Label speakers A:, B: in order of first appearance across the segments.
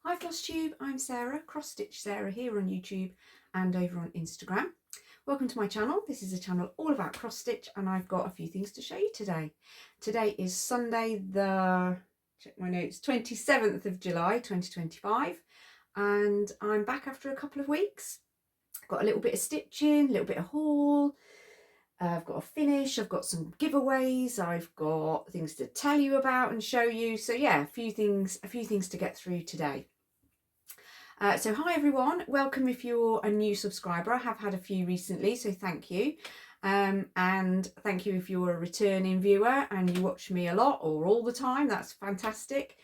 A: Hi Flosstube, I'm Sarah, Cross Stitch Sarah here on YouTube and over on Instagram. Welcome to my channel. This is a channel all about cross stitch and I've got a few things to show you today. Today is Sunday check my notes, 27th of July 2025 and I'm back after a couple of weeks. I've got a little bit of stitching, a little bit of haul. I've got a finish, I've got some giveaways, I've got things to tell you about and show you. So yeah, a few things to get through today. So hi everyone, welcome if you're a new subscriber. I have had a few recently, so thank you. And thank you if you're a returning viewer and you watch me a lot or all the time, that's fantastic.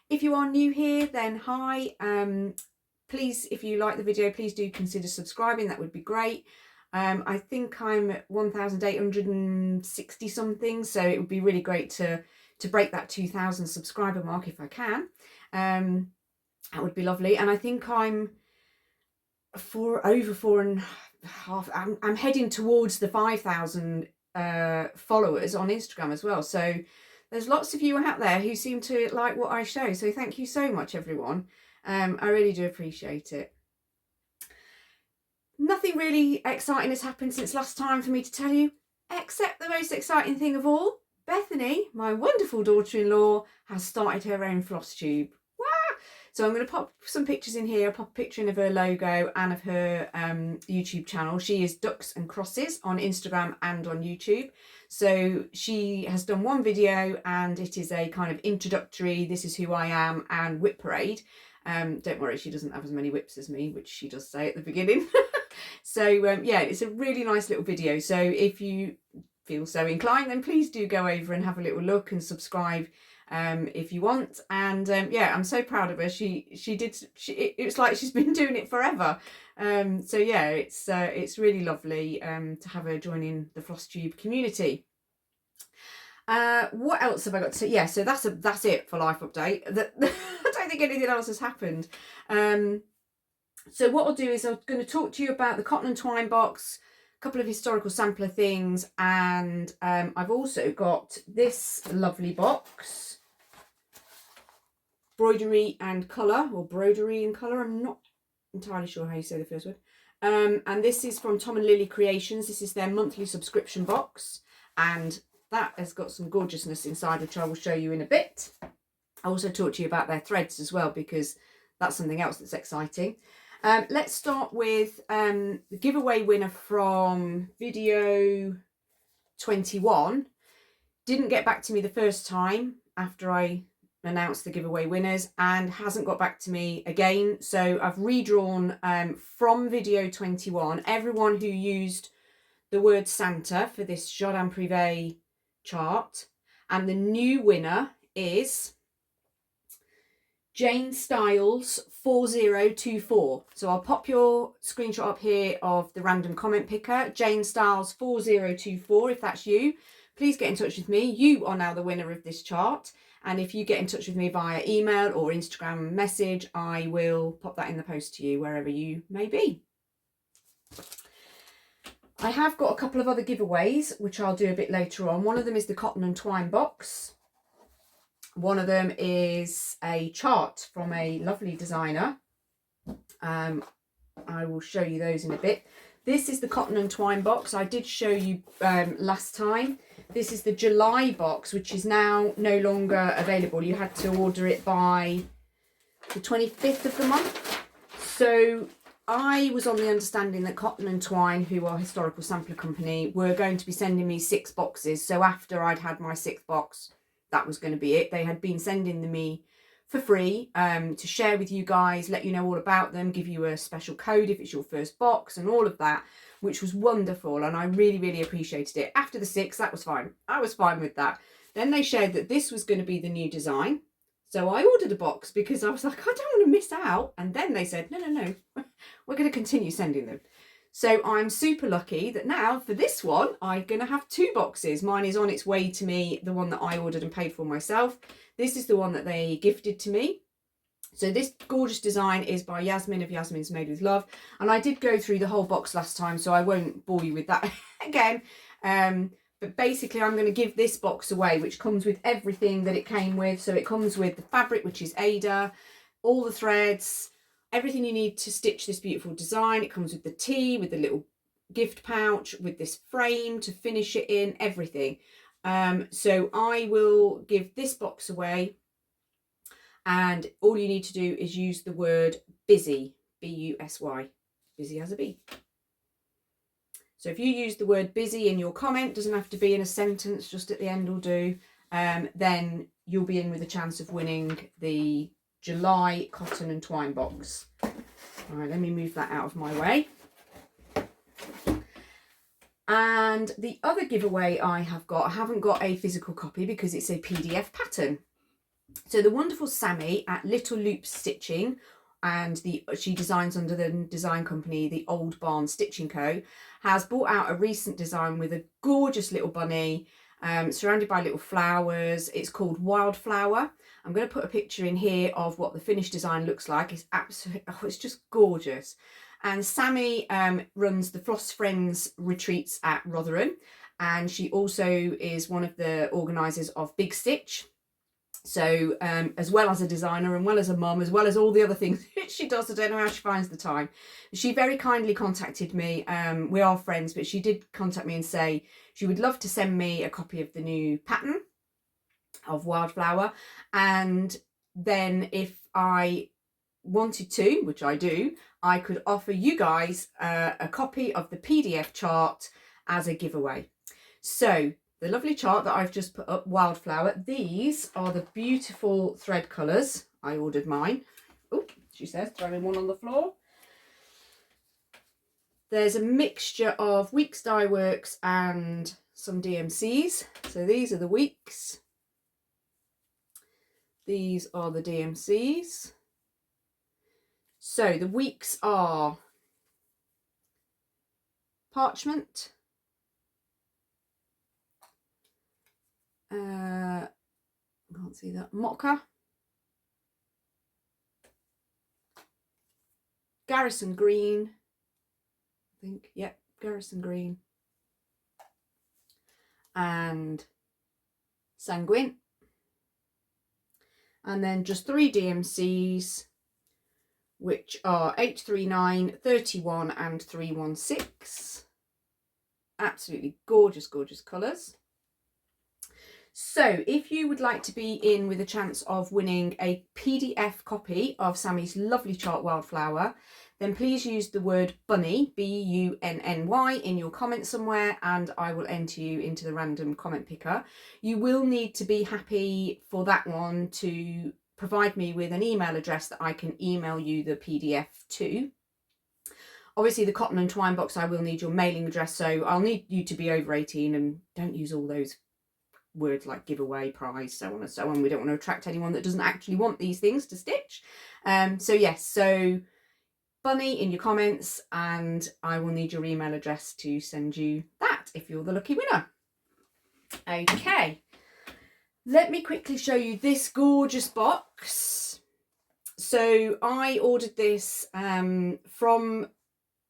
A: If you are new here, then hi. Please, if you like the video, please do consider subscribing, that would be great. I think I'm at 1,860 something, so it would be really great to break that 2,000 subscriber mark if I can. That would be lovely. And I think I'm over 4.5. I'm heading towards the 5,000 followers on Instagram as well. So there's lots of you out there who seem to like what I show. So thank you so much, everyone. I really do appreciate it. Nothing really exciting has happened since last time for me to tell you, except the most exciting thing of all. Bethany, my wonderful daughter-in-law, has started her own floss tube. So I'm going to pop some pictures in here. I'll pop a picture in of her logo and of her YouTube channel. She is Ducks and Crosses on Instagram and on YouTube. So she has done one video and it is a kind of introductory, this is who I am, and whip parade. Don't worry, she doesn't have as many whips as me, which she does say at the beginning. So yeah, it's a really nice little video. So if you feel so inclined, then please do go over and have a little look and subscribe if you want. And yeah, I'm so proud of her. It's like she's been doing it forever. So yeah, it's really lovely to have her joining the Flosstube community. What else have I got to? Yeah, so that's it for life update. I don't think anything else has happened. So what I'll do is I'm going to talk to you about the cotton and twine box, a couple of historical sampler things, and I've also got this lovely box, Broderie and Colour, or Broderie and Colour, I'm not entirely sure how you say the first word. And this is from Tom and Lily Creations. This is their monthly subscription box, and that has got some gorgeousness inside, which I will show you in a bit. I also talk to you about their threads as well, because that's something else that's exciting. Let's start with the giveaway winner from video 21. Didn't get back to me the first time after I announced the giveaway winners, and hasn't got back to me again. So I've redrawn from video 21 everyone who used the word Santa for this Jardin Privé chart, and the new winner is Jane Styles 4024. So I'll pop your screenshot up here of the random comment picker, Jane Styles 4024. If that's you, please get in touch with me. You are now the winner of this chart. And if you get in touch with me via email or Instagram message, I will pop that in the post to you wherever you may be. I have got a couple of other giveaways, which I'll do a bit later on. One of them is the cotton and twine box. One of them is a chart from a lovely designer. I will show you those in a bit. This is the cotton and twine box. I did show you last time. This is the July box, which is now no longer available. You had to order it by the 25th of the month. So I was on the understanding that Cotton and Twine, who are a historical sampler company, were going to be sending me 6 boxes. So after I'd had my 6th box, that was going to be it. They had been sending them me for free to share with you guys, let you know all about them, give you a special code if it's your first box and all of that, which was wonderful. And I really, really appreciated it. After the 6, that was fine. I was fine with that. Then they shared that this was going to be the new design. So I ordered a box because I was like, I don't want to miss out. And then they said, no, we're going to continue sending them. So I'm super lucky that now for this one, I'm going to have 2 boxes. Mine is on its way to me, the one that I ordered and paid for myself. This is the one that they gifted to me. So this gorgeous design is by Yasmin of Yasmin's Made with Love. And I did go through the whole box last time, so I won't bore you with that again. But basically I'm going to give this box away, which comes with everything that it came with. So it comes with the fabric, which is Ada, all the threads, everything you need to stitch this beautiful design. It comes with the tea, with the little gift pouch, with this frame to finish it in, everything. So I will give this box away, and all you need to do is use the word busy, B-U-S-Y, busy as a bee. So if you use the word busy in your comment, doesn't have to be in a sentence, just at the end will do, then you'll be in with a chance of winning the July cotton and twine box. All right, let me move that out of my way. And the other giveaway I haven't got a physical copy because it's a PDF pattern. So the wonderful Sammy at Little Loops Stitching, and she designs under the design company The Old Barn Stitching Co., has brought out a recent design with a gorgeous little bunny surrounded by little flowers. It's called Wildflower. I'm going to put a picture in here of what the finished design looks like. It's absolutely, oh, it's just gorgeous. And Sammy runs the Floss Friends retreats at Rotherham, and she also is one of the organisers of Big Stitch. So as well as a designer, and well as a mum, as well as all the other things she does, I don't know how she finds the time. She very kindly contacted me. We are friends, but she did contact me and say she would love to send me a copy of the new pattern of Wildflower, and then if I wanted to, which I do, I could offer you guys a copy of the PDF chart as a giveaway. So the lovely chart that I've just put up, Wildflower, these are the beautiful thread colours. I ordered mine. Oh, she says, throwing one on the floor. There's a mixture of Weeks Dye Works and some DMCs. So these are the Weeks. These are the DMCs. So the Weeks are Parchment, I can't see that, Mocha, Garrison Green, I think, yep, Garrison Green, and Sanguine, and then just 3 DMCs, which are 839, 31 and 316. Absolutely gorgeous, gorgeous colours. So if you would like to be in with a chance of winning a PDF copy of Sammy's lovely chart Wildflower, then please use the word bunny, B-U-N-N-Y, in your comment somewhere, and I will enter you into the random comment picker. You will need to be happy for that one to provide me with an email address that I can email you the PDF to. Obviously the cotton and twine box, I will need your mailing address, so I'll need you to be over 18, and don't use all those words like giveaway, prize, so on and so on. We don't want to attract anyone that doesn't actually want these things to stitch. So yes, so bunny in your comments, and I will need your email address to send you that if you're the lucky winner. Okay, let me quickly show you this gorgeous box. So I ordered this from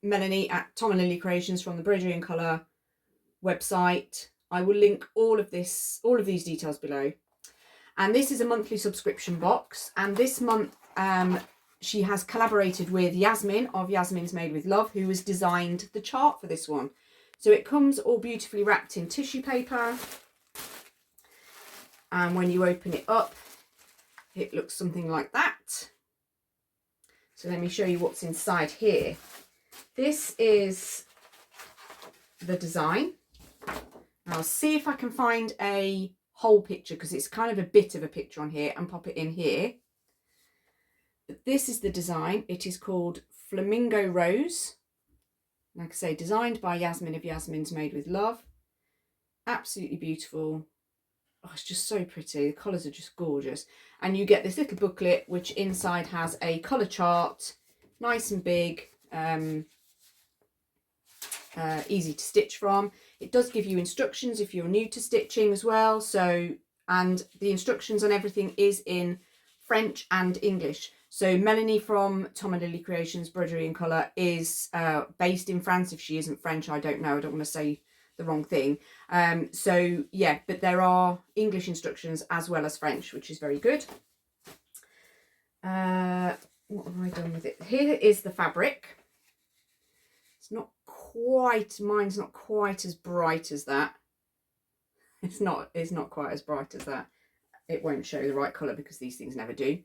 A: Melanie at Tom and Lily Creations from the Broderie Colour website. I will link all of these details below. And this is a monthly subscription box, and this month she has collaborated with Yasmin of Yasmin's Made with Love, who has designed the chart for this one. So it comes all beautifully wrapped in tissue paper, and when you open it up it looks something like that. So let me show you what's inside here. This is the design. I'll see if I can find a whole picture, because it's kind of a bit of a picture on here, and pop it in here. But this is the design. It is called Flamingo Rose. Like I say, designed by Yasmin of Yasmin's Made with Love. Absolutely beautiful. Oh, it's just so pretty. The colours are just gorgeous. And you get this little booklet, which inside has a colour chart, nice and big, easy to stitch from. It does give you instructions if you're new to stitching as well. So, and the instructions on everything is in French and English. So Melanie from Tom and Lily Creations Broderie Colour is based in France. If she isn't French, I don't know. I don't want to say the wrong thing. So yeah, but there are English instructions as well as French, which is very good. what have I done with it? Here is the fabric. It's not quite, mine's not quite as bright as that. It's not quite as bright as that. It won't show the right colour because these things never do.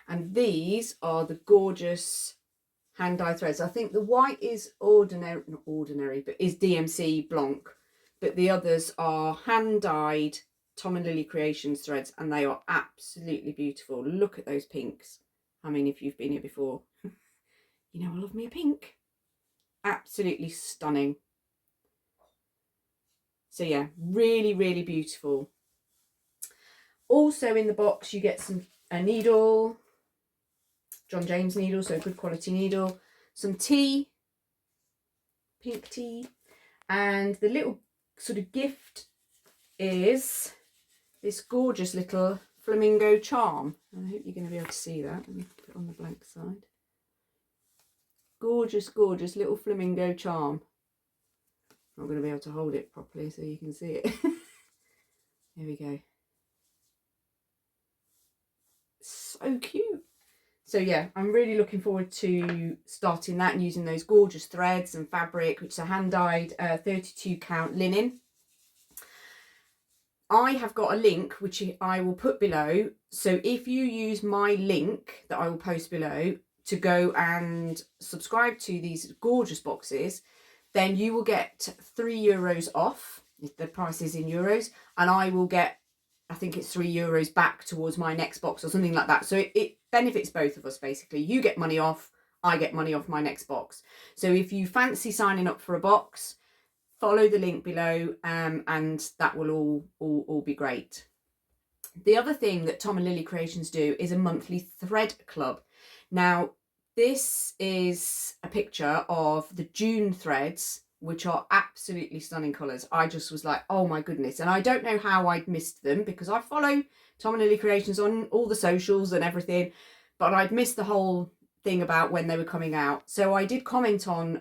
A: And these are the gorgeous hand dye threads. I think the white is ordinary, not ordinary, but is DMC Blanc. But the others are hand dyed Tom and Lily Creations threads, and they are absolutely beautiful. Look at those pinks. I mean, if you've been here before, you know I love me a pink. Absolutely stunning. So yeah, really, really beautiful. Also in the box you get a needle, John James needle, so a good quality needle, some tea, pink tea, and the little sort of gift is this gorgeous little flamingo charm. I hope you're going to be able to see that. Let me put it on the blank side. Gorgeous, gorgeous little flamingo charm. I'm not going to be able to hold it properly so you can see it. Here we go. So cute. So yeah, I'm really looking forward to starting that and using those gorgeous threads and fabric, which are hand dyed 32 count linen. I have got a link which I will put below, so if you use my link that I will post below to go and subscribe to these gorgeous boxes, then you will get €3 off, if the price is in euros, and I will get, I think it's €3 back towards my next box or something like that. So it benefits both of us basically. You get money off, I get money off my next box. So if you fancy signing up for a box, follow the link below, and that will all be great. The other thing that Tom and Lily Creations do is a monthly thread club. Now, this is a picture of the June threads, which are absolutely stunning colours. I just was like, oh my goodness. And I don't know how I'd missed them because I follow Tom and Lily Creations on all the socials and everything, but I'd missed the whole thing about when they were coming out. So I did comment on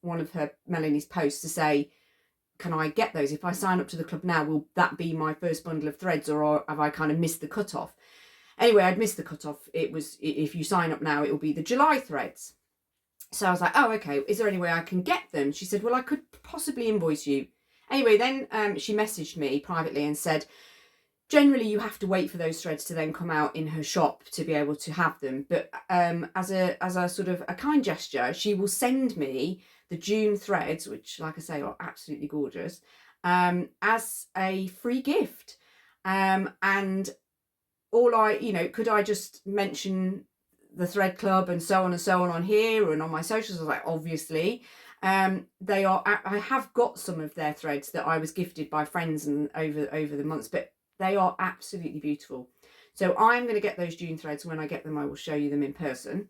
A: one of Melanie's posts to say, can I get those? If I sign up to the club now, will that be my first bundle of threads, or have I kind of missed the cutoff? Anyway, I'd missed the cutoff. It was, if you sign up now, it will be the July threads. So I was like, oh, okay, is there any way I can get them? She said, well, I could possibly invoice you. Anyway, then she messaged me privately and said, generally you have to wait for those threads to then come out in her shop to be able to have them. But as a sort of a kind gesture, she will send me the June threads, which, like I say, are absolutely gorgeous, as a free gift. And all could I just mention the thread club and so on here and on my socials? I was like, obviously. They are, I have got some of their threads that I was gifted by friends and over the months, but they are absolutely beautiful. So I'm going to get those June threads. When I get them, I will show you them in person.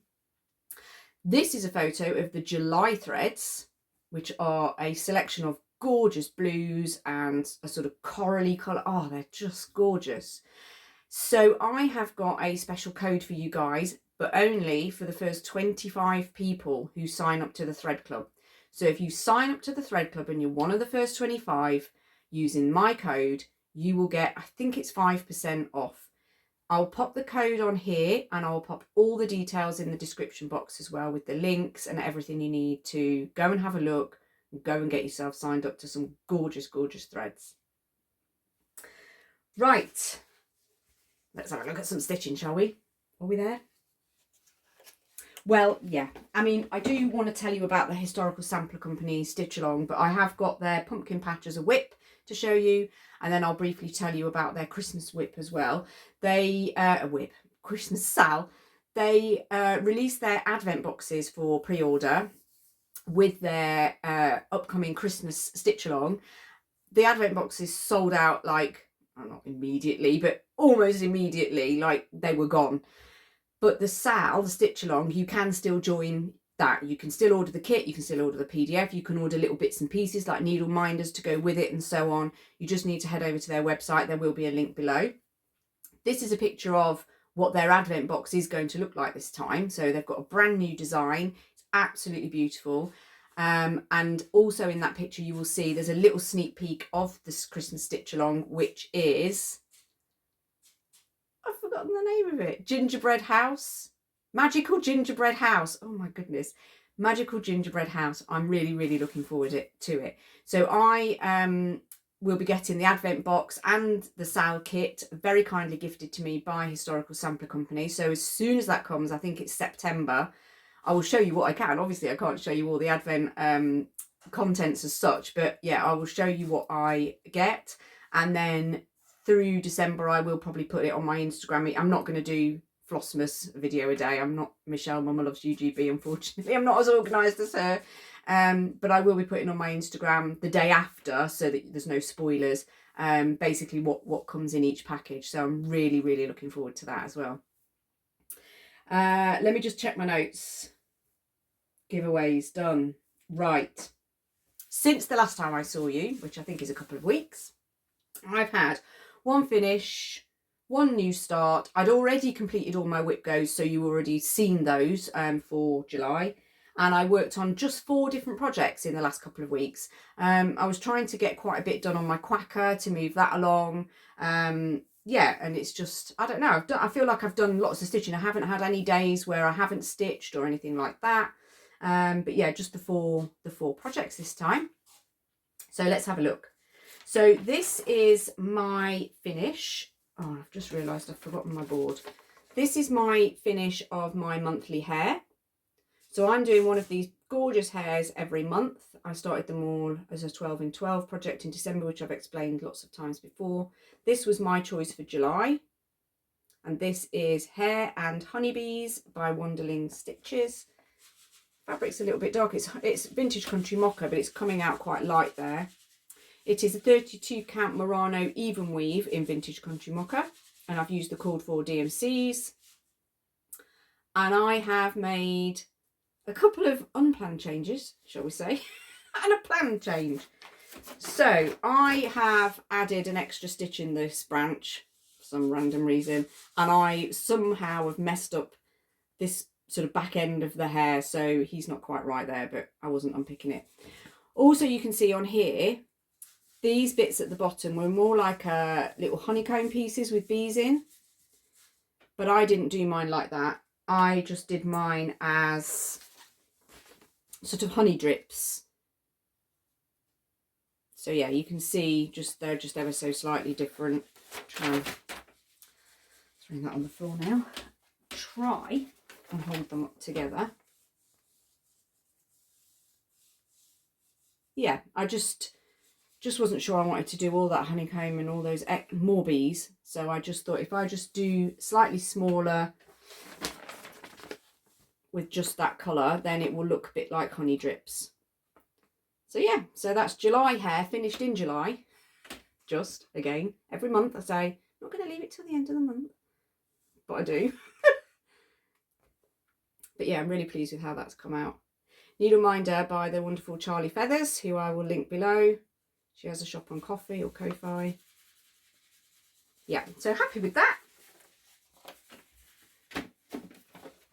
A: This is a photo of the July threads, which are a selection of gorgeous blues and a sort of corally colour. Oh, they're just gorgeous. So I have got a special code for you guys, but only for the first 25 people who sign up to the thread club. So if you sign up to the thread club and you're one of the first 25 using my code, you will get, I think it's 5% off. I'll pop the code on here and I'll pop all the details in the description box as well, with the links and everything you need to go and have a look and go and get yourself signed up to some gorgeous, gorgeous threads. Right, let's have a look at some stitching, shall we? Are we there? Well, yeah, I mean, I do want to tell you about the Historical Sampler Company Stitch Along, but I have got their pumpkin patch as a WIP to show you, and then I'll briefly tell you about their Christmas WIP as well. They, Christmas Sal, they released their advent boxes for pre-order with their upcoming Christmas Stitch Along. The advent boxes sold out like, well, not immediately, but almost immediately, like they were gone. But the Sal, the Stitch Along, you can still join that. You can still order the kit, you can still order the PDF, you can order little bits and pieces like needle minders to go with it and so on. You just need to head over to their website. There will be a link below. This is a picture of what their advent box is going to look like this time. So they've got a brand new design. It's absolutely beautiful. And also in that picture you will see there's a little sneak peek of this Christmas Stitch Along, which is, I've forgotten the name of it, Gingerbread House Magical gingerbread house. Oh my goodness. Magical gingerbread house. I'm really looking forward to it. So I will be getting the advent box and the sal kit, very kindly gifted to me by Historical Sampler Company. So as soon as that comes, I think it's September, I will show you what I can. Obviously I can't show you all the advent contents as such, but yeah, I will show you what I get. And then through December I will probably put it on my Instagram. I'm not going to do Flossmas video a day. I'm not Michelle Mama Loves UGB, unfortunately. I'm not as organised as her. But I will be putting on my Instagram the day after, so that there's no spoilers, basically what comes in each package. So I'm really looking forward to that as well. Let me just check my notes. Giveaways done. Right. Since the last time I saw you, which I think is a couple of weeks, I've had one finish, one new start. I'd already completed all my WIP goes, so you already seen those for July. And I worked on just 4 different projects in the last couple of weeks. I was trying to get quite a bit done on my quacker to move that along. Yeah, and it's just, I don't know, I feel like I've done lots of stitching. I haven't had any days where I haven't stitched or anything like that. But yeah, just the four projects this time. So let's have a look. So this is my finish. Oh, I've just realised I've forgotten my board. This is my finish of my monthly hair. So I'm doing one of these gorgeous hairs every month. I started them all as a 12 in 12 project in December, which I've explained lots of times before. This was my choice for July. And this is Hair and Honeybees by Wonderling Stitches. Fabric's a little bit dark. It's vintage country mocha, but it's coming out quite light there. It is a 32 count Murano even weave in vintage country mocha, and I've used the called for DMCs. And I have made a couple of unplanned changes, shall we say, and a planned change. So I have added an extra stitch in this branch for some random reason, and I somehow have messed up this sort of back end of the hair, so he's not quite right there, but I wasn't unpicking it. Also, you can see on here, these bits at the bottom were more like little honeycomb pieces with bees in, but I didn't do mine like that. I just did mine as sort of honey drips. So yeah, you can see they're just ever so slightly different. Try and bring that on the floor now. Try and hold them up together. Yeah, I just wasn't sure I wanted to do all that honeycomb and all those more bees, so I just thought if I just do slightly smaller with just that colour, then it will look a bit like honey drips. So yeah, so that's July hair, finished in July. Just, again, every month I say, I'm not going to leave it till the end of the month, but I do. But yeah, I'm really pleased with how that's come out. Needle Minder by the wonderful Charlie Feathers, who I will link below. She has a shop on Ko-fi or Ko-fi. Yeah, so happy with that.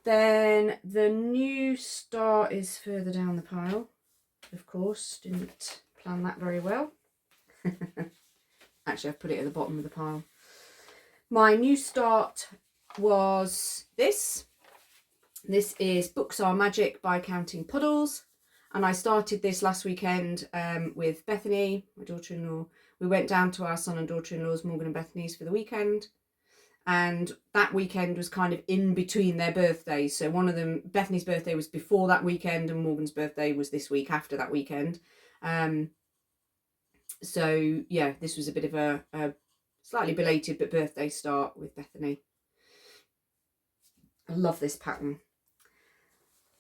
A: Then the new start is further down the pile. Of course, didn't plan that very well. Actually, I've put it at the bottom of the pile. My new start was this. This is Books Are Magic by Counting Puddles. And I started this last weekend with Bethany, my daughter-in-law. We went down to our son and daughter-in-law's, Morgan and Bethany's, for the weekend. And that weekend was kind of in between their birthdays. So one of them, Bethany's birthday was before that weekend and Morgan's birthday was this week after that weekend. So yeah, this was a bit of a slightly belated but birthday start with Bethany. I love this pattern.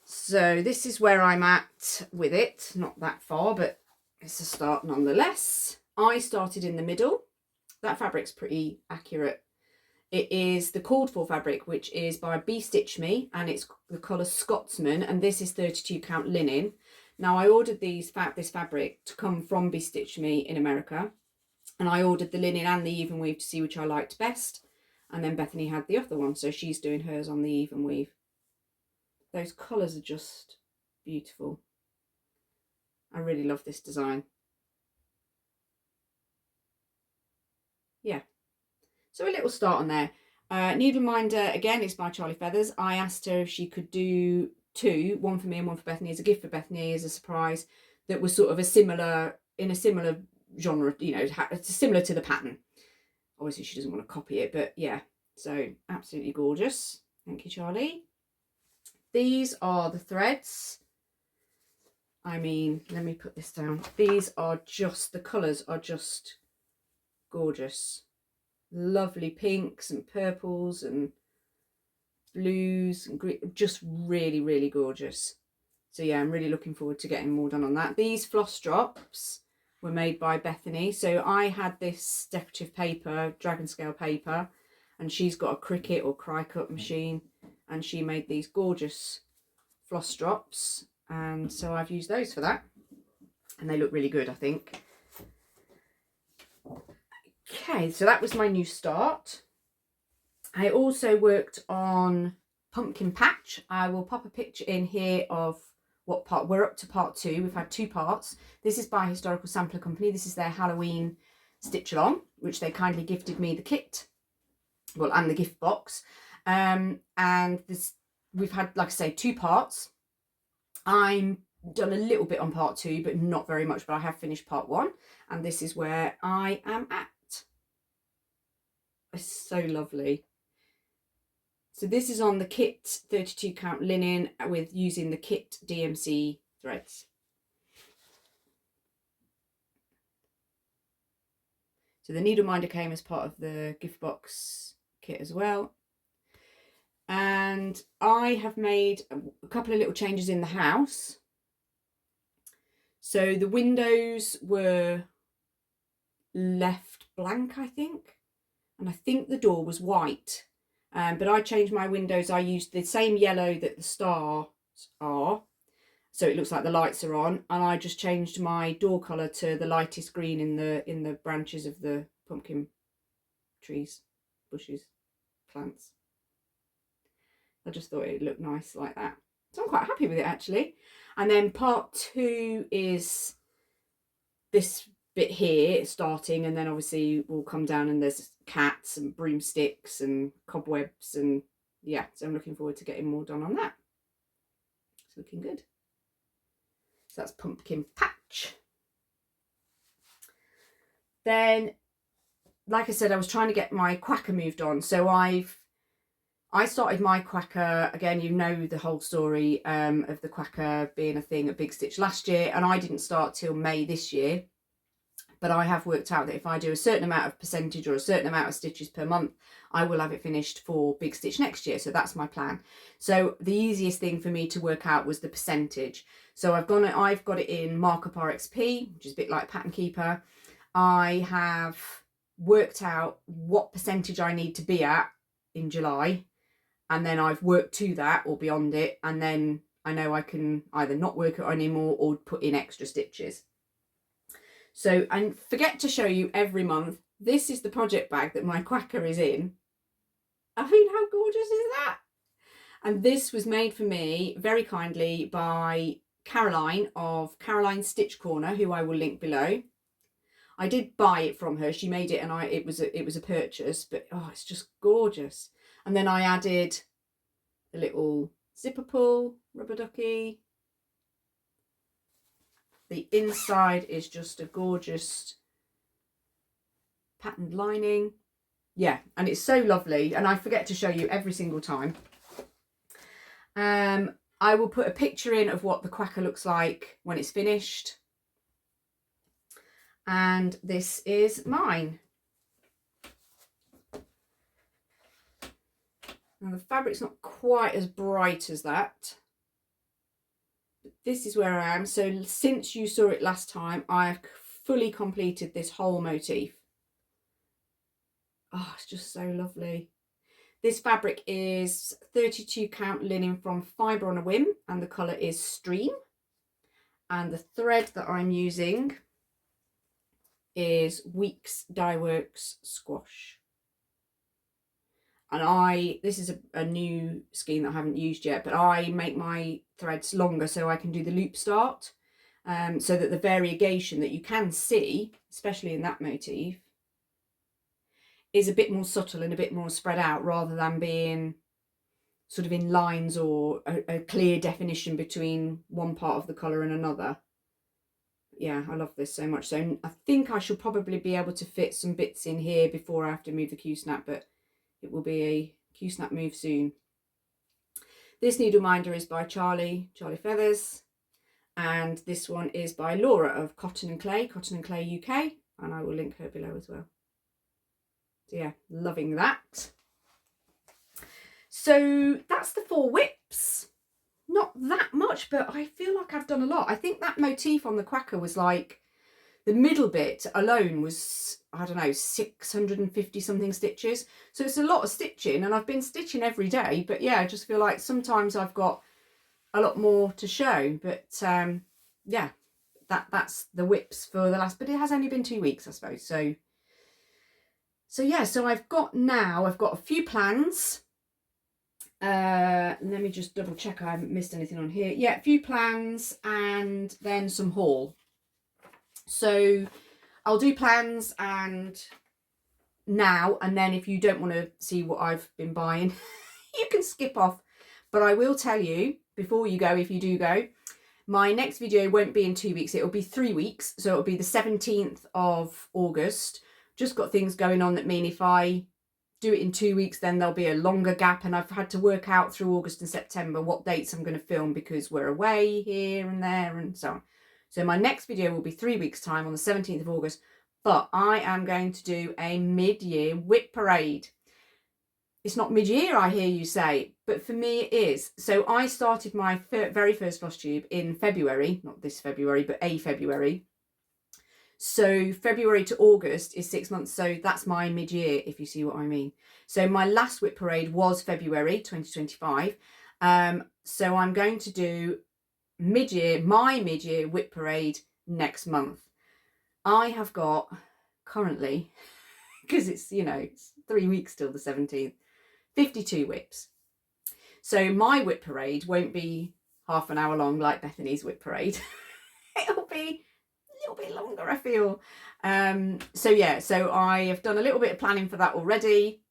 A: So this is where I'm at with it. Not that far, but it's a start nonetheless. I started in the middle. That fabric's pretty accurate. It is the called for fabric, which is by Bee Stitch Me, and it's the colour Scotsman, and this is 32 count linen. Now I ordered this fabric to come from Bee Stitch Me in America, and I ordered the linen and the even weave to see which I liked best, and then Bethany had the other one, so she's doing hers on the even weave. Those colours are just beautiful. I really love this design. Yeah. So a little start on there. Needleminder, again, is by Charlie Feathers. I asked her if she could do two, one for me and one for Bethany, as a gift for Bethany, as a surprise, that was sort of in a similar genre, you know, it's similar to the pattern. Obviously, she doesn't want to copy it, but yeah, so absolutely gorgeous. Thank you, Charlie. These are the threads. I mean, let me put this down. These are just, the colours are just gorgeous. Lovely pinks and purples and blues and green, just really, really gorgeous. So yeah, I'm really looking forward to getting more done on that. These floss drops were made by Bethany. So I had this decorative paper, dragon scale paper, and she's got a Cricut or cry cut machine, and she made these gorgeous floss drops, and so I've used those for that, and they look really good, I think. Okay, so that was my new start. I also worked on Pumpkin Patch. I will pop a picture in here of what part. We're up to part 2. We've had 2 parts. This is by Historical Sampler Company. This is their Halloween stitch along, which they kindly gifted me the kit, well, and the gift box. And this, we've had, like I say, 2 parts. I'm done a little bit on part 2, but not very much, but I have finished part 1, and this is where I am at. It's so lovely. So this is on the kit 32 count linen with using the kit DMC threads. So the needle minder came as part of the gift box kit as well. And I have made a couple of little changes in the house. So the windows were left blank, I think. And I think the door was white. But I changed my windows. I used the same yellow that the stars are. So it looks like the lights are on. And I just changed my door colour to the lightest green in the branches of the pumpkin trees, bushes, plants. I just thought it looked nice like that. So I'm quite happy with it, actually. And then part 2 is this bit here starting, and then obviously we'll come down and there's cats and broomsticks and cobwebs, and yeah, so I'm looking forward to getting more done on that. It's looking good. So that's Pumpkin Patch. Then, like I said, I was trying to get my quacker moved on. So I started my quacker, again, you know the whole story of the quacker being a thing at Big Stitch last year, and I didn't start till May this year. But I have worked out that if I do a certain amount of percentage or a certain amount of stitches per month, I will have it finished for Big Stitch next year. So that's my plan. So the easiest thing for me to work out was the percentage. So I've got it in Markup RXP, which is a bit like Pattern Keeper. I have worked out what percentage I need to be at in July, and then I've worked to that or beyond it, and then I know I can either not work it anymore or put in extra stitches. So, and forget to show you every month, this is the project bag that my quacker is in. I mean, how gorgeous is that? And this was made for me very kindly by Caroline of Caroline Stitch Corner, who I will link below. I did buy it from her. She made it, and it was a purchase, but oh, it's just gorgeous. And then I added a little zipper pull, rubber ducky. The inside is just a gorgeous patterned lining. Yeah, and it's so lovely, and I forget to show you every single time. I will put a picture in of what the quacker looks like when it's finished. And this is mine. Now the fabric's not quite as bright as that. But this is where I am. So since you saw it last time, I've fully completed this whole motif. Oh, it's just so lovely. This fabric is 32 count linen from Fibre on a Whim, and the colour is Stream. And the thread that I'm using is Weeks Dye Works Squash. And this is a new skein that I haven't used yet, but I make my threads longer so I can do the loop start, so that the variegation that you can see, especially in that motif, is a bit more subtle and a bit more spread out, rather than being sort of in lines or a clear definition between one part of the colour and another. Yeah, I love this so much. So I think I shall probably be able to fit some bits in here before I have to move the Q-snap, but it will be a Q-snap move soon. This needle minder is by Charlie Feathers, and this one is by Laura of Cotton & Clay UK, and I will link her below as well. So yeah, loving that. So that's the 4 whips. Not that much, but I feel like I've done a lot. I think that motif on the Quacker was like, the middle bit alone was, I don't know, 650 something stitches. So it's a lot of stitching, and I've been stitching every day. But yeah, I just feel like sometimes I've got a lot more to show. But yeah, that's the whips for the last, but it has only been 2 weeks, I suppose. So yeah, so I've got a few plans. Let me just double check I haven't missed anything on here. Yeah, a few plans and then some haul. So I'll do plans and now, and then if you don't want to see what I've been buying, you can skip off. But I will tell you before you go, if you do go, my next video won't be in 2 weeks. It'll be 3 weeks. So it'll be the 17th of August. Just got things going on that mean if I do it in 2 weeks, then there'll be a longer gap, and I've had to work out through August and September what dates I'm going to film, because we're away here and there and so on. So my next video will be 3 weeks time on the 17th of August, but I am going to do a mid-year WIP parade. It's not mid-year, I hear you say, but for me it is. So I started my very first Flosstube in February, not this February, but a February. So February to August is 6 months. So that's my mid-year, if you see what I mean. So my last WIP parade was February 2025. So I'm going to do my mid-year WIP parade next month. I have got currently, because it's, you know, it's 3 weeks till the 17th, 52 whips. So my WIP parade won't be half an hour long like Bethany's WIP parade. It'll be little bit longer, I feel. So yeah, so I have done a little bit of planning for that already.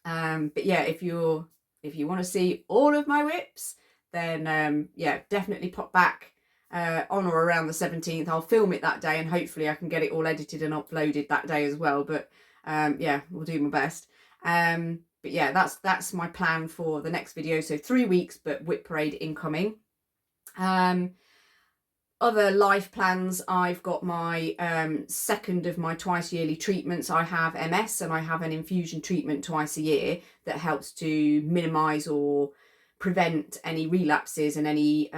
A: But yeah, if you want to see all of my whips, then yeah, definitely pop back on or around the 17th. I'll film it that day, and hopefully I can get it all edited and uploaded that day as well. But yeah, we'll do my best. But yeah, that's my plan for the next video. So 3 weeks, but WIP parade incoming. Other life plans, I've got my second of my twice yearly treatments. I have MS, and I have an infusion treatment twice a year that helps to minimise or prevent any relapses and any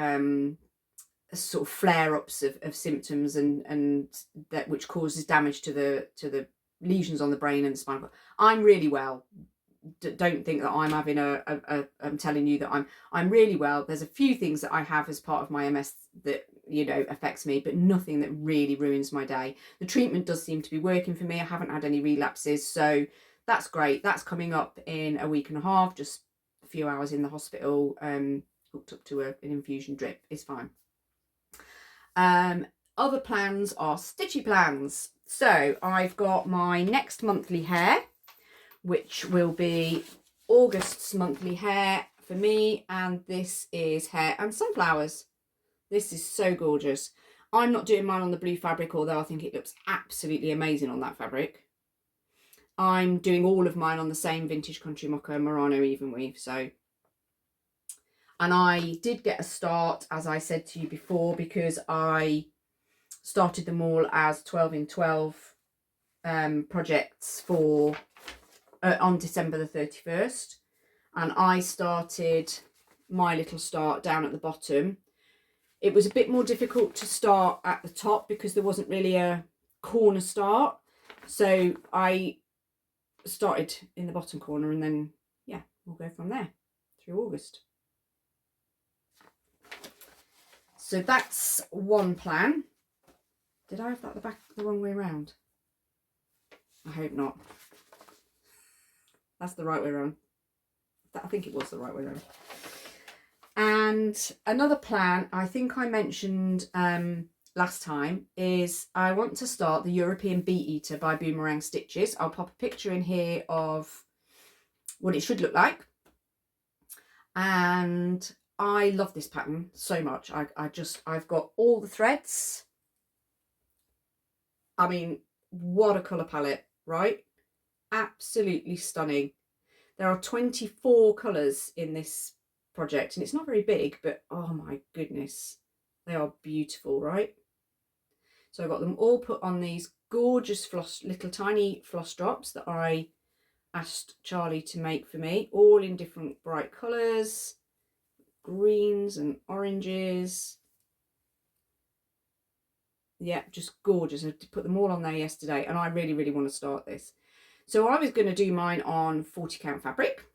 A: sort of flare-ups of symptoms and that which causes damage to the lesions on the brain and the spinal cord. I'm really well. Don't think that I'm having I'm telling you that I'm really well. There's a few things that I have as part of my MS that, you know, affects me, but nothing that really ruins my day. The treatment does seem to be working for me. I haven't had any relapses, so that's great. That's coming up in a week and a half, just a few hours in the hospital, hooked up to an infusion drip. It's fine. Other plans are stitchy plans. So I've got my next monthly hair, which will be August's monthly hair for me, and this is Hair and Sunflowers. This is so gorgeous. I'm not doing mine on the blue fabric, although I think it looks absolutely amazing on that fabric. I'm doing all of mine on the same Vintage Country Mocha Murano even weave. So, and I did get a start, as I said to you before, because I started them all as 12 in 12 projects for on December the 31st, and I started my little start down at the bottom. It was a bit more difficult to start at the top because there wasn't really a corner start, so I started in the bottom corner, and then yeah, we'll go from there through August. So that's one plan. Did I have that the back the wrong way around? I hope not. That's the right way around. I think it was the right way around. And another plan, I think I mentioned last time is I want to start the European Bee Eater by Boomerang Stitches. I'll pop a picture in here of what it should look like. And I love this pattern so much. I've got all the threads. I mean, what a colour palette, right? Absolutely stunning. There are 24 colours in this project, and it's not very big, but oh my goodness, they are beautiful, right? So I got them all put on these gorgeous little tiny floss drops that I asked Charlie to make for me, all in different bright colours, greens and oranges. Yeah, just gorgeous. I put them all on there yesterday, and I really, really want to start this. So I was going to do mine on 40 count fabric.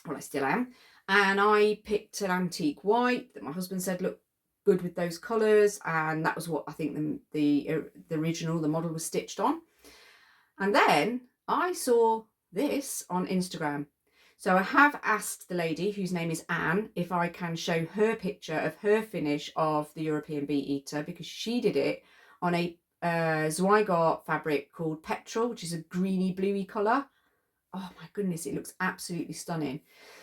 A: Well, I still am. And I picked an antique white that my husband said looked good with those colours, and that was what I think the original, the model was stitched on. And then I saw this on Instagram. So I have asked the lady, whose name is Anne, if I can show her picture of her finish of the European Bee Eater, because she did it on a Zweigart fabric called Petrol, which is a greeny bluey colour. Oh my goodness, it looks absolutely stunning.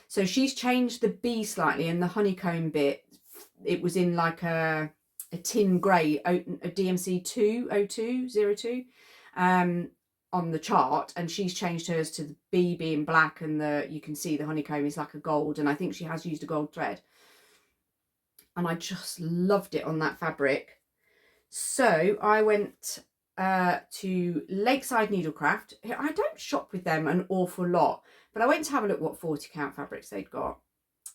A: So she's changed the bee slightly, and the honeycomb bit, it was in like a tin grey, a DMC 20202 on the chart, and she's changed hers to the bee being black, and you can see the honeycomb is like a gold, and I think she has used a gold thread. And I just loved it on that fabric. So I went to Lakeside Needlecraft. I don't shop with them an awful lot, but I went to have a look what 40 count fabrics they'd got.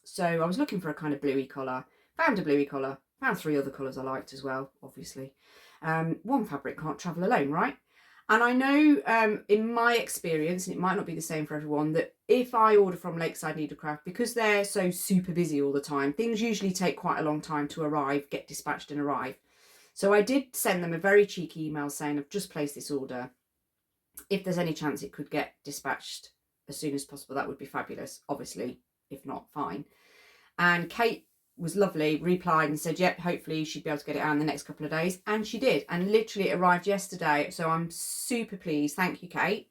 A: So I was looking for a kind of bluey colour, found a bluey colour, found 3 other colours I liked as well, obviously. One fabric can't travel alone, right? And I know in my experience, and it might not be the same for everyone, that if I order from Lakeside Needlecraft, because they're so super busy all the time, things usually take quite a long time to arrive, get dispatched and arrive. So I did send them a very cheeky email saying I've just placed this order. If there's any chance it could get dispatched as soon as possible, that would be fabulous. Obviously, if not, fine. And Kate was lovely, replied and said, yep, hopefully she'd be able to get it out in the next couple of days. And she did. And literally it arrived yesterday. So I'm super pleased. Thank you, Kate.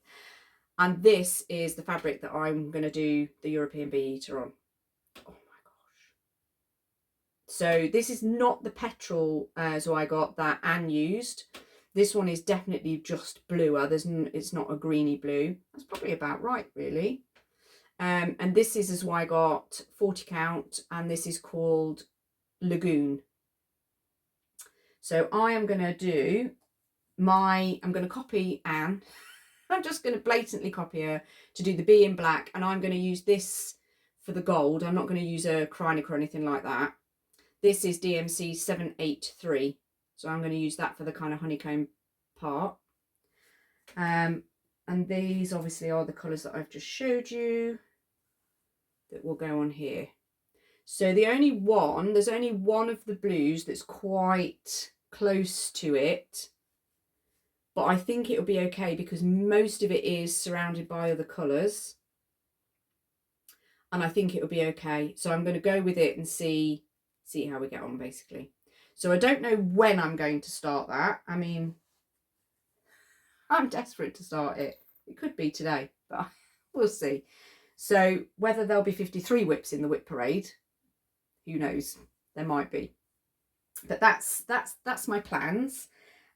A: And this is the fabric that I'm going to do the European Bee Eater on. Oh my gosh. So this is not the petrol Zweigart that Anne used. This one is definitely just bluer. It's not a greeny blue. That's probably about right, really. And this is a Zweigart 40 count, and this is called Lagoon. So I am going to do I'm going to copy Anne. I'm just going to blatantly copy her to do the bee in black, and I'm going to use this for the gold. I'm not going to use a Krynic or anything like that. This is DMC 783. So I'm going to use that for the kind of honeycomb part. And these obviously are the colours that I've just showed you that will go on here. So there's only one of the blues that's quite close to it, but I think it'll be okay because most of it is surrounded by other colours, and I think it'll be okay. So I'm going to go with it and see how we get on, basically. So I don't know when I'm going to start that. I mean, I'm desperate to start it. It could be today, but we'll see. So whether there'll be 53 whips in the whip parade, who knows? There might be. But that's my plans.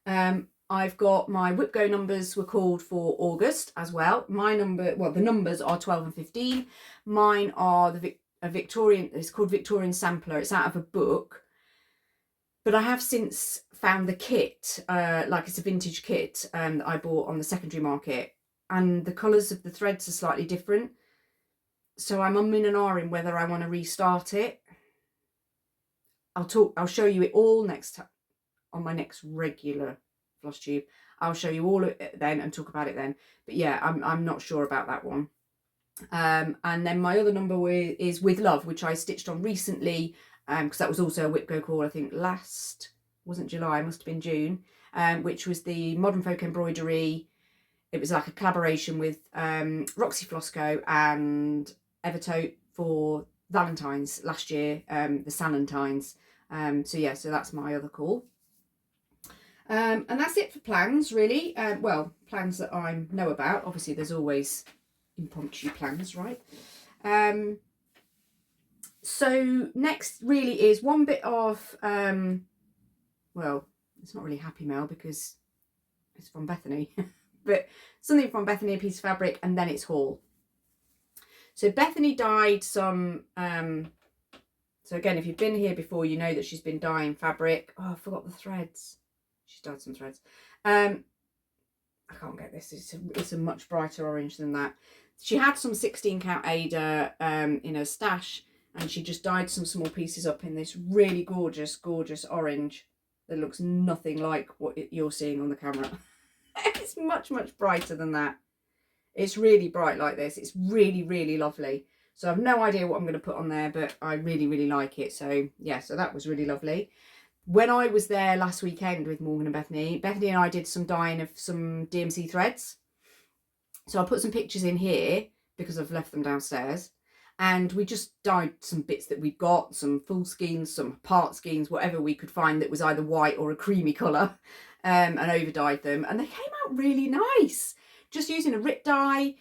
A: I've got my Whip Go numbers were called for August as well. The numbers are 12 and 15. Mine are Victorian. It's called Victorian Sampler. It's out of a book. But I have since found the kit, like it's a vintage kit that I bought on the secondary market, and the colours of the threads are slightly different. So I'm umming and ahhing whether I want to restart it. I'll show you it all next time on my next regular floss tube. I'll show you all of it then and talk about it then. But yeah, I'm not sure about that one. And then my other number is With Love, which I stitched on recently, because that was also a Whip Go call, I think wasn't July, must have been June, which was the Modern Folk Embroidery. It was like a collaboration with Roxy Flosco and Evertote for Valentine's last year, the Salentines. So yeah, so that's my other call. And that's it for plans, really. Well, plans that I know about. Obviously, there's always impromptu plans, right? So next really is one bit of, well, it's not really happy mail because it's from Bethany, but something from Bethany, a piece of fabric, and then it's haul. So Bethany dyed some, so again, if you've been here before, you know that she's been dyeing fabric. Oh, I forgot the threads. She's dyed some threads. I can't get this. It's a much brighter orange than that. She had some 16 count Ada in her stash, and she just dyed some small pieces up in this really gorgeous, gorgeous orange that looks nothing like what you're seeing on the camera. It's much, much brighter than that. It's really bright like this. It's really, really lovely. So I've no idea what I'm going to put on there, but I really, really like it. So yeah, so that was really lovely. When I was there last weekend with Morgan and Bethany, Bethany and I did some dyeing of some DMC threads. So I'll put some pictures in here because I've left them downstairs. And we just dyed some bits that we'd got, some full skeins, some part skeins, whatever we could find that was either white or a creamy colour, and over dyed them. And they came out really nice, just using a RIP dye,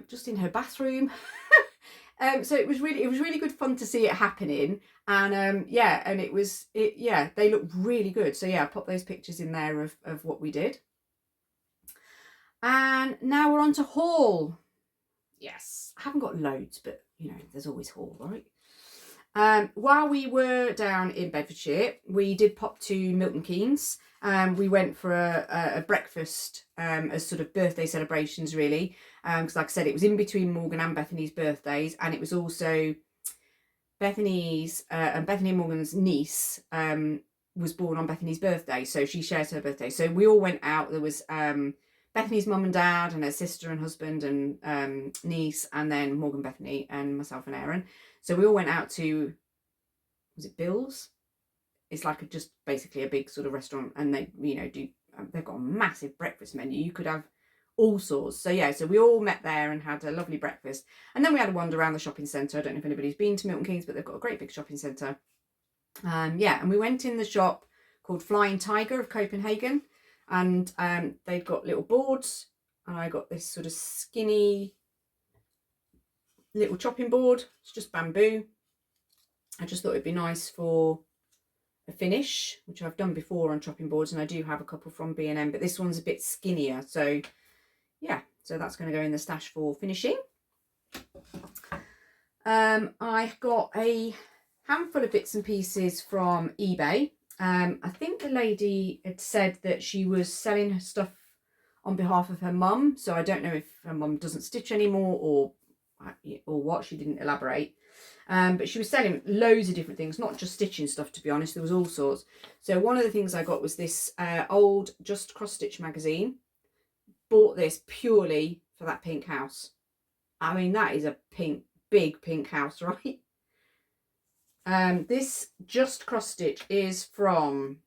A: just in her bathroom. So it was really good fun to see it happening. And yeah, and yeah, they look really good. So yeah, I popped those pictures in there of what we did. And now we're on to haul. Yes, I haven't got loads, but you know, there's always haul, right? While we were down in Bedfordshire, we did pop to Milton Keynes. We went for a breakfast as sort of birthday celebrations, really, because like I said, it was in between Morgan and Bethany's birthdays, and it was also Bethany's and Bethany and Morgan's niece was born on Bethany's birthday, so she shares her birthday. So we all went out. There was Bethany's mum and dad and her sister and husband and niece, and then Morgan, Bethany, and myself and Aaron. So we all went out to, was it Bill's? It's like just basically a big sort of restaurant, and they, you know, they've got a massive breakfast menu. You could have all sorts. So yeah, so we all met there and had a lovely breakfast, and then we had a wander around the shopping centre. I don't know if anybody's been to Milton Keynes, but they've got a great big shopping centre. Yeah, and we went in the shop called Flying Tiger of Copenhagen, and they've got little boards, and I got this sort of skinny little chopping board. It's just bamboo. I just thought it'd be nice for a finish, which I've done before on chopping boards, and I do have a couple from B&M, but this one's a bit skinnier. So yeah, so that's going to go in the stash for finishing. I got a handful of bits and pieces from eBay. I think the lady had said that she was selling her stuff on behalf of her mum, so I don't know if her mum doesn't stitch anymore or what. She didn't elaborate. But she was selling loads of different things, not just stitching stuff, to be honest. There was all sorts. So one of the things I got was this old Just Cross Stitch magazine. Bought this purely for that pink house. I mean, that is a big pink house, right? This Just Cross Stitch is from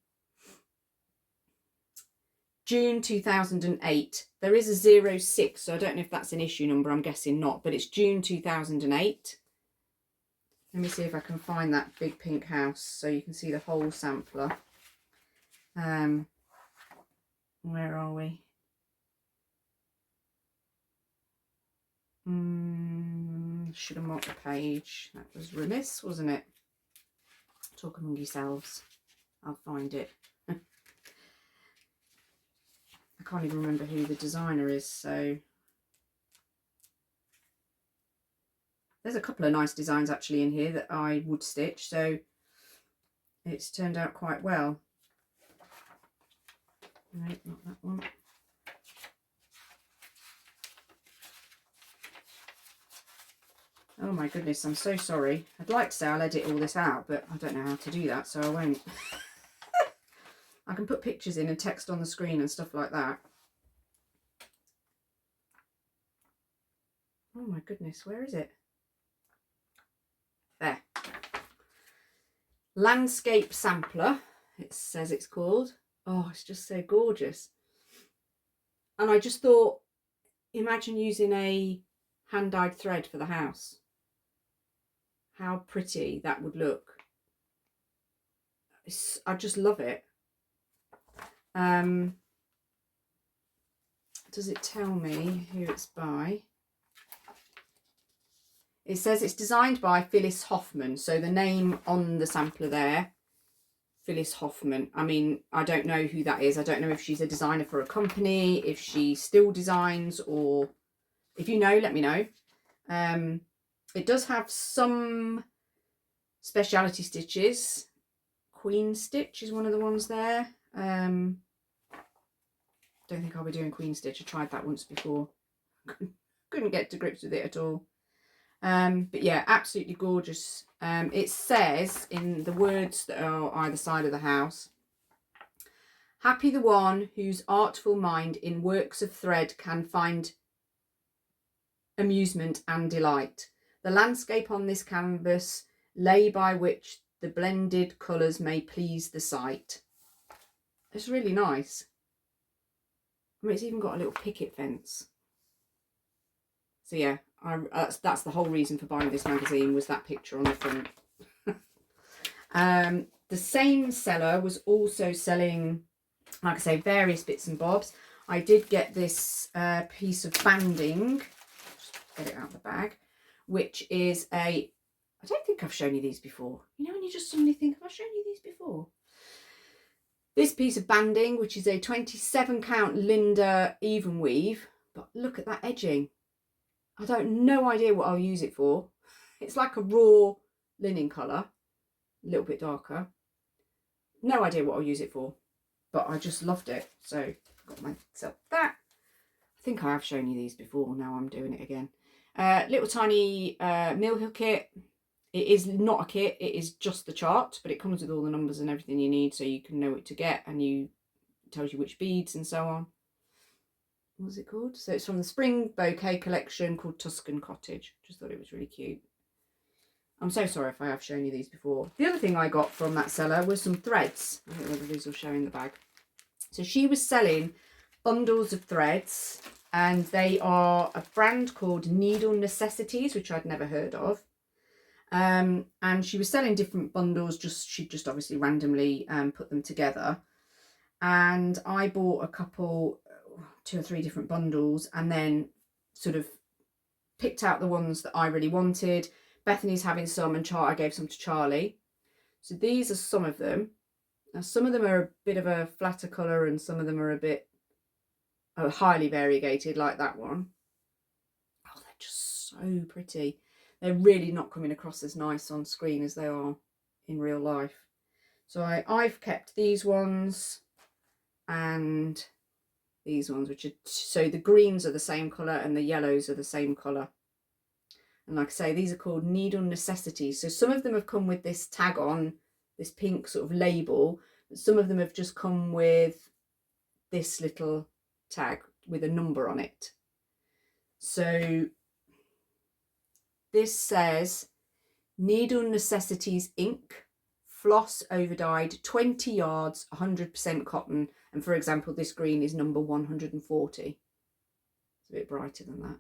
A: June 2008. There is a 06, so I don't know if that's an issue number. I'm guessing not, but it's June 2008. Let me see if I can find that big pink house so you can see the whole sampler. Where are we? Should have marked the page. That was remiss, wasn't it? Talk among yourselves. I'll find it. I can't even remember who the designer is, so there's a couple of nice designs actually in here that I would stitch, so it's turned out quite well. No, not that one. Oh my goodness, I'm so sorry. I'd like to say I'll edit all this out, but I don't know how to do that, so I won't. I can put pictures in and text on the screen and stuff like that. Oh my goodness, where is it? There. Landscape Sampler, it says it's called. Oh, it's just so gorgeous. And I just thought, imagine using a hand-dyed thread for the house. How pretty that would look. I just love it. Does it tell me who it's by? It says it's designed by Phyllis Hoffman. So the name on the sampler there, Phyllis Hoffman. I mean, I don't know who that is. I don't know if she's a designer for a company, if she still designs, or if you know, let me know. It does have some speciality stitches. Queen stitch is one of the ones there. Don't think I'll be doing queen stitch. I tried that once before. Couldn't get to grips with it at all. But yeah, absolutely gorgeous. It says in the words that are either side of the house, happy the one whose artful mind in works of thread can find amusement and delight. The landscape on this canvas lay by which the blended colours may please the sight. It's really nice. I mean, it's even got a little picket fence. So yeah, that's the whole reason for buying this magazine, was that picture on the front. The same seller was also selling, like I say, various bits and bobs. I did get this piece of banding, just get it out of the bag, which is I don't think I've shown you these before. You know when you just suddenly think, have I shown you these before? This piece of banding, which is a 27 count Linda even weave, but look at that edging. I don't no idea what I'll use it for. It's like a raw linen colour, a little bit darker. No idea what I'll use it for, but I just loved it. So I got myself that. I think I have shown you these before. Now I'm doing it again. Little tiny mill hook kit. It is not a kit, it is just the chart, but it comes with all the numbers and everything you need, so you can know what to get, and it tells you which beads and so on. What's it called? So it's from the Spring Bouquet collection called Tuscan Cottage. Just thought it was really cute. I'm so sorry if I have shown you these before. The other thing I got from that seller was some threads. I don't know whether these will show in the bag. So she was selling bundles of threads, and they are a brand called Needle Necessities, which I'd never heard of. And she was selling different bundles, she'd just obviously randomly put them together. And I bought a couple, 2 or 3 different bundles, and then sort of picked out the ones that I really wanted. Bethany's having some, and I gave some to Charlie. So these are some of them. Now some of them are a bit of a flatter colour, and some of them are a bit highly variegated, like that one. Oh, they're just so pretty. They're really not coming across as nice on screen as they are in real life. So I've kept these ones and these ones, which are, so the greens are the same colour and the yellows are the same colour. And like I say, these are called Needle Necessities. So some of them have come with this tag on, this pink sort of label, but some of them have just come with this little tag with a number on it. So this says Needle Necessities Ink, floss overdyed, 20 yards, 100% cotton. And for example, this green is number 140. It's a bit brighter than that.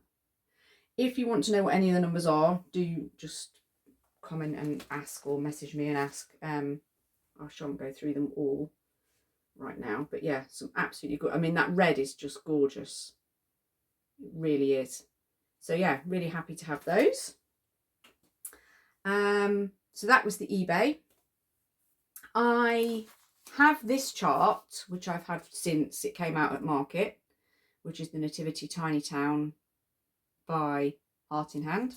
A: If you want to know what any of the numbers are, do just comment and ask, or message me and ask. I shan't go through them all right now, but yeah, some absolutely good. I mean, that red is just gorgeous. It really is. So yeah, really happy to have those. So that was the eBay. I have this chart, which I've had since it came out at market, which is the Nativity Tiny Town by Heart in Hand.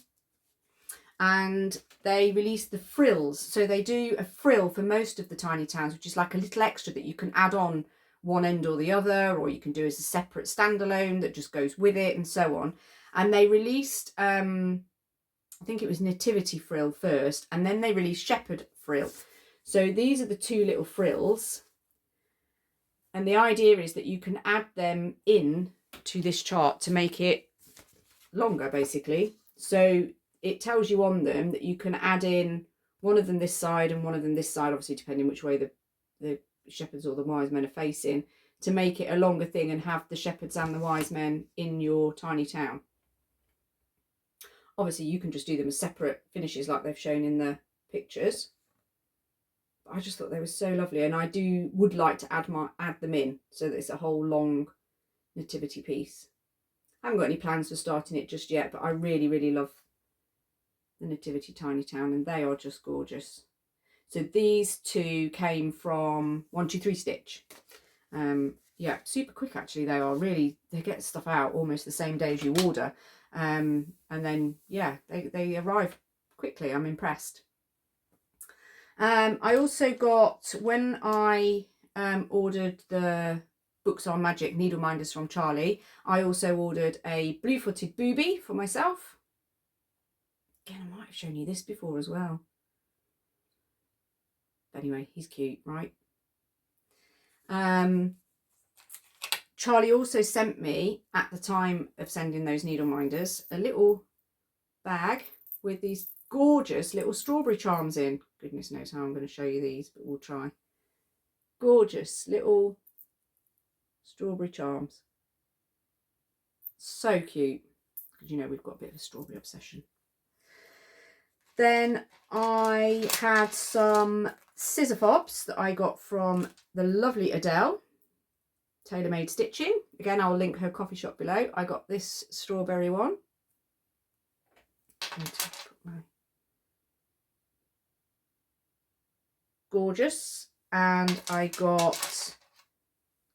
A: And they released the frills. So they do a frill for most of the tiny towns, which is like a little extra that you can add on one end or the other, or you can do as a separate standalone that just goes with it, and so on. And they released, I think it was Nativity frill first, and then they released Shepherd frill. So these are the 2 little frills. And the idea is that you can add them in to this chart to make it longer, basically. So it tells you on them that you can add in one of them this side and one of them this side, obviously depending which way the shepherds or the wise men are facing, to make it a longer thing and have the shepherds and the wise men in your tiny town. Obviously you can just do them as separate finishes like they've shown in the pictures. I just thought they were so lovely, and I would like to add them in so that it's a whole long nativity piece. I haven't got any plans for starting it just yet, but I really, really love the Nativity Tiny Town, and they are just gorgeous. So these two came from 123 Stitch. Yeah, super quick actually. They are really, they get stuff out almost the same day as you order, and then yeah, they arrive quickly. I'm impressed. I also got, when I ordered the Books on Magic needle minders from Charlie, I also ordered a blue-footed booby for myself. Again, I might have shown you this before as well. Anyway, he's cute, right? Charlie also sent me, at the time of sending those needle minders, a little bag with these gorgeous little strawberry charms in. Goodness knows how I'm going to show you these, but we'll try. Gorgeous little strawberry charms. So cute, because you know we've got a bit of a strawberry obsession. Then I had some scissor fobs that I got from the lovely Adele, Tailor-Made Stitching. Again, I'll link her coffee shop below. I got this strawberry one. Gorgeous. And I got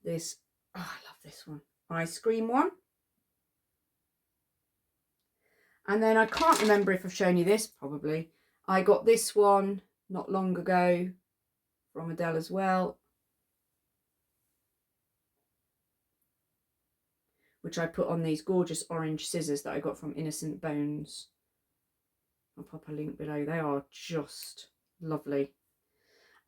A: this, oh, I love this one, ice cream one. And then I can't remember if I've shown you this, probably. I got this one not long ago from Adele as well, which I put on these gorgeous orange scissors that I got from Innocent Bones. I'll pop a link below. They are just lovely.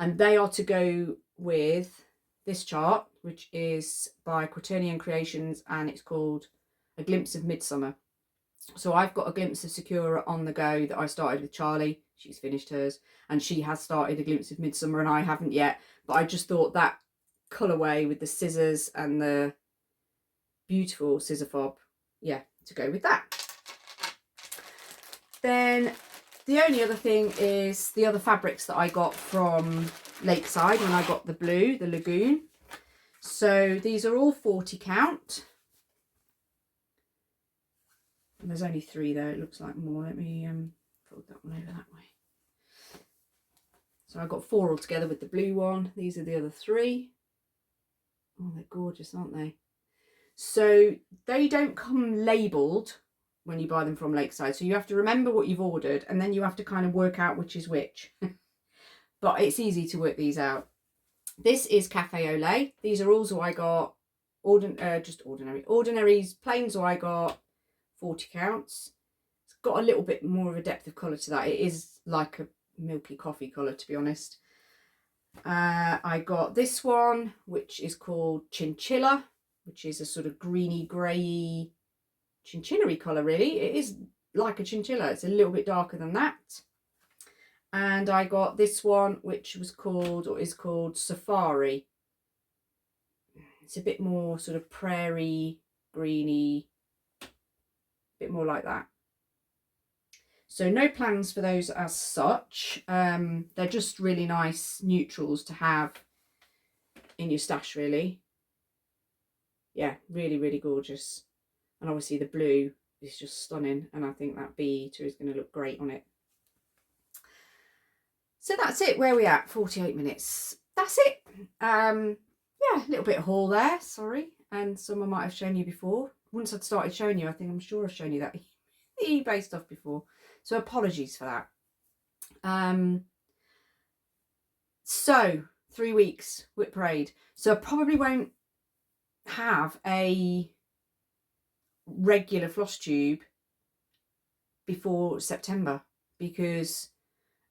A: And they are to go with this chart, which is by Quaternion Creations, and it's called A Glimpse of Midsummer. So I've got a glimpse of Sakura on the go that I started with Charlie. She's finished hers, and she has started A Glimpse of Midsummer, and I haven't yet. But I just thought that colourway with the scissors and the beautiful scissor fob, yeah, to go with that. Then the only other thing is the other fabrics that I got from Lakeside when I got the blue, the Lagoon. So these are all 40 count. And there's only 3 there, it looks like more. Let me fold that one over that way. So I got 4 altogether with the blue one. These are the other 3. Oh, they're gorgeous, aren't they? So they don't come labelled when you buy them from Lakeside. So you have to remember what you've ordered, and then you have to kind of work out which is which. But it's easy to work these out. This is Cafe Olay. These are also I got just ordinaries, plains, or I got 40 counts. It's got a little bit more of a depth of colour to that. It is like a milky coffee colour, to be honest. I got this one, which is called Chinchilla, which is a sort of greeny grey chinchilla-y colour, really. It is like a chinchilla. It's a little bit darker than that. And I got this one, which was called, or is called, Safari. It's a bit more sort of prairie, greeny, a bit more like that. So no plans for those as such. They're just really nice neutrals to have in your stash, really. Yeah, really, really gorgeous. And obviously the blue is just stunning, and I think that bee eater is going to look great on it. So that's it. Where are we at? 48 minutes. That's it. Yeah, a little bit of haul there, sorry. And some I might have shown you before. Once I'd started showing you, I'm sure I've shown you that eBay stuff before. So apologies for that. So 3 weeks WIP parade. So I probably won't have a regular floss tube before September, because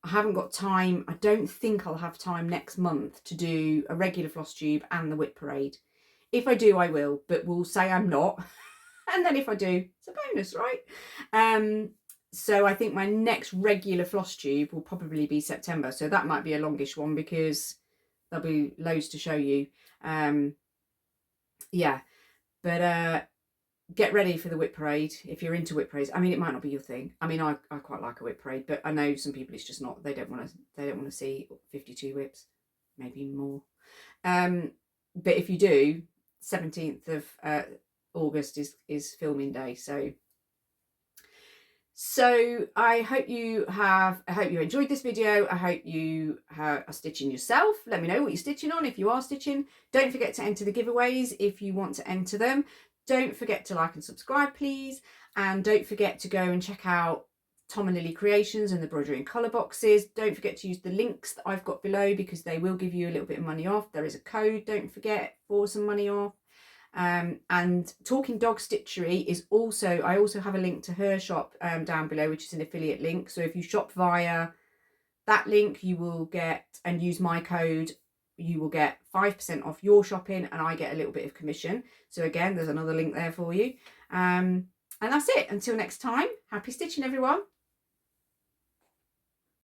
A: I haven't got time. I don't think I'll have time next month to do a regular floss tube and the WIP parade. If I do, I will, but we'll say I'm not. And then if I do, it's a bonus, right? So I think my next regular floss tube will probably be September. So that might be a longish one, because there'll be loads to show you. Yeah, but get ready for the whip parade if you're into whip parades. I mean, it might not be your thing. I mean, I quite like a whip parade, but I know some people it's just not. They don't want to see 52 whips, maybe more. But if you do, 17th of August is filming day. So I hope you enjoyed this video. I hope you are stitching yourself. Let me know what you're stitching on if you are stitching. Don't forget to enter the giveaways if you want to enter them. Don't forget to like and subscribe, please. And don't forget to go and check out Tom and Lily Creations and the Broderie Colour Boxes. Don't forget to use the links that I've got below because they will give you a little bit of money off. There is a code, don't forget, for some money off. And Talking Dog Stitchery is also, I also have a link to her shop down below, which is an affiliate link. So if you shop via that link, you will get, and use my code, you will get 5% off your shopping, and I get a little bit of commission. So again, there's another link there for you. And that's it. Until next time, happy stitching, everyone.